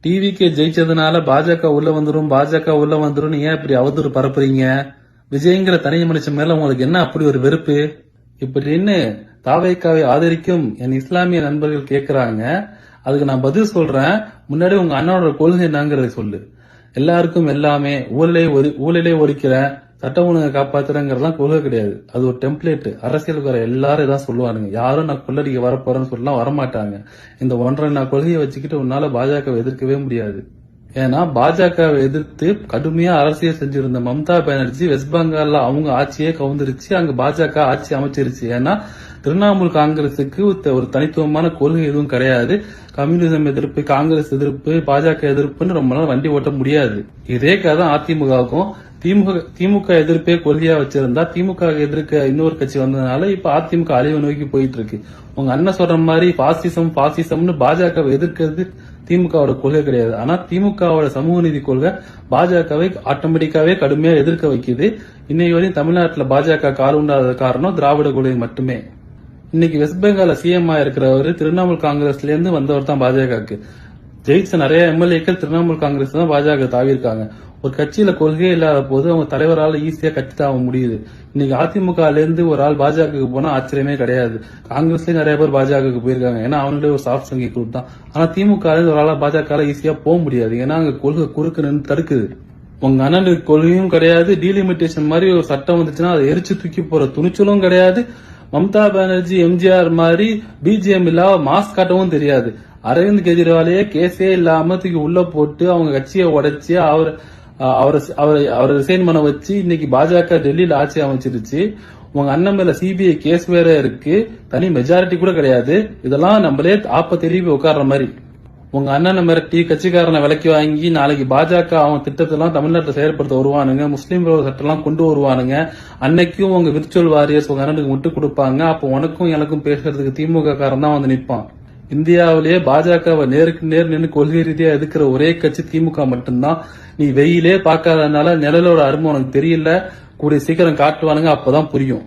டிவிக்கு ஜெயிச்சதுனால பாஜக உள்ள வந்துரும் ஏன் இப்படி அவதூறு பரப்புறீங்க? விஜய்ங்கிற தனி மனுஷன் மேல உங்களுக்கு என்ன அப்படி ஒரு வெறுப்பு? இப்படின்னு தாவேக்காவை ஆதரிக்கும் என் இஸ்லாமிய நண்பர்கள் கேக்குறாங்க. அதுக்கு நான் பதில் சொல்றேன். முன்னாடி உங்க அண்ணனோட கொள்கை என்னங்கறத சொல்லு. எல்லாருக்கும் எல்லாமே, ஊழலே ஒழிக்கிறேன், சட்ட ஒழுங்கை காப்பாத்துறேங்கிறதுலாம் கொள்கை கிடையாது. அது ஒரு டெம்ப்ளேட். அரசியலுக்கு வர எல்லாரும் இதான் சொல்லுவானுங்க. யாரும் நான் கொள்ளடிக்க வரப்போறேன்னு சொல்லலாம் வரமாட்டாங்க. இந்த 1.5 கொள்கையை வச்சுக்கிட்டு உன்னால பாஜகவை எதிர்க்கவே முடியாது. ஏன்னா பாஜகவை எதிர்த்து கடுமையா அரசியல் செஞ்சிருந்த மம்தா பானர்ஜி வெஸ்ட் பெங்கால்ல அவங்க ஆட்சியே கவுந்துருச்சு. அங்க பாஜக ஆட்சி அமைச்சிருச்சு. ஏன்னா திரிணாமுல் காங்கிரசுக்கு ஒரு தனித்துவமான கொள்கை எதுவும் கிடையாது. கம்யூனிசம் எதிர்ப்பு, காங்கிரஸ் எதிர்ப்பு, பாஜக எதிர்ப்புன்னு ரொம்ப நாள் வண்டி ஓட்ட முடியாது. இதே கதை அதிமுகவுக்கும். திமுக எதிர்ப்பே கொள்கையா வச்சிருந்தா திமுக எதிர்க்க இன்னொரு கட்சி வந்ததுனால இப்ப அதிமுக அழிவு நோக்கி போயிட்டு இருக்கு. உங்க அண்ணன் சொல்ற மாதிரி பாசிசம்னு பாஜகவை எதிர்க்கிறது திமுகவோட கொள்கை கிடையாது. ஆனா திமுகவோட சமூக நீதி கொள்கை பாஜகவை ஆட்டோமேட்டிக்காவே கடுமையா எதிர்க்க வைக்குது. இன்னைக்கு வரையும் தமிழ்நாட்டுல பாஜக கால் உண்டாத காரணம் திராவிட கொள்கை மட்டுமே. இன்னைக்கு வெஸ்ட் பெங்கால சிஎம் இருக்கிறவர் திரிணாமுல் காங்கிரஸ்ல இருந்து வந்தவர் தான் பாஜகவுக்கு. ஜெயிச்ச நிறைய எம்எல்ஏக்கள் திரிணாமுல் காங்கிரஸ் தான் பாஜக தாவிருக்காங்க. ஒரு கட்சியில கொள்கையே இல்லாத போது அவங்க தலைவரால் ஈஸியா கட்சி தாவ முடியுது. இன்னைக்கு அதிமுகல இருந்து ஒரு ஆள் பாஜகவுக்கு போனா ஆச்சரியமே கிடையாது. காங்கிரஸ்லயும் நிறைய பேர் பாஜகவுக்கு போயிருக்காங்க. ஏன்னா அவங்களே ஒரு சாஃப்ட் சங்கி குரூப் தான். ஆனா திமுக ஒரு ஆளா பாஜக ஈஸியா போக முடியாது. ஏன்னா அங்க கொள்கை குறுக்கு நின்று தடுக்குது. உங்க அண்ணனுக்கு கொள்கையும் கிடையாது. டீலிமிட்டேஷன் மாதிரி ஒரு சட்டம் வந்துச்சுன்னா அதை எரிச்சு தூக்கி போற துணிச்சலும் கிடையாது. மம்தா பானர்ஜி எம்ஜிஆர் மாதிரி பிஜிஎம் இல்லாம மாஸ்க் காட்டவும் தெரியாது. அரவிந்த் கெஜ்ரிவாலையே கேஸே இல்லாம தூக்கி உள்ள போட்டு அவங்க கட்சியை உடைச்சு அவரை ரிசைன் பண்ண வச்சு இன்னைக்கு பாஜக டெல்லியில ஆட்சி அமைச்சிருச்சு. உங்க அண்ணன் மேல சிபிஐ கேஸ் வேற இருக்கு. தனி மெஜாரிட்டி கூட கிடையாது. இதெல்லாம் நம்மளே திருப்பி உட்கார்ற மாதிரி. உங்க அண்ணனை மிரட்டி கட்சிக்காரனை விலைக்கு வாங்கி நாளைக்கு பாஜக அவன் திட்டத்தெல்லாம் தமிழ்நாட்டில் செயல்படுத்த வருவானுங்க. முஸ்லீம் சட்டம் எல்லாம் கொண்டு வருவானுங்க. அன்னைக்கும் உங்க விர்ச்சுவல் வாரியர்ஸ் உங்க அண்ணனுக்கு விட்டு கொடுப்பாங்க. அப்போ உனக்கும் எனக்கும் பேசுறதுக்கு திமுக காரன் தான் வந்து நிற்பான். இந்தியாவிலேயே பாஜகவை நேருக்கு நேர் நின்று கொள்கை ரீதியா எதுக்குற ஒரே கட்சி திமுக மட்டும்தான். நீ வெயிலே பார்க்காதனால நிழலோட அருமை உனக்கு தெரியல. கூடிய சீக்கிரம் காட்டுவானுங்க, அப்பதான் புரியும்.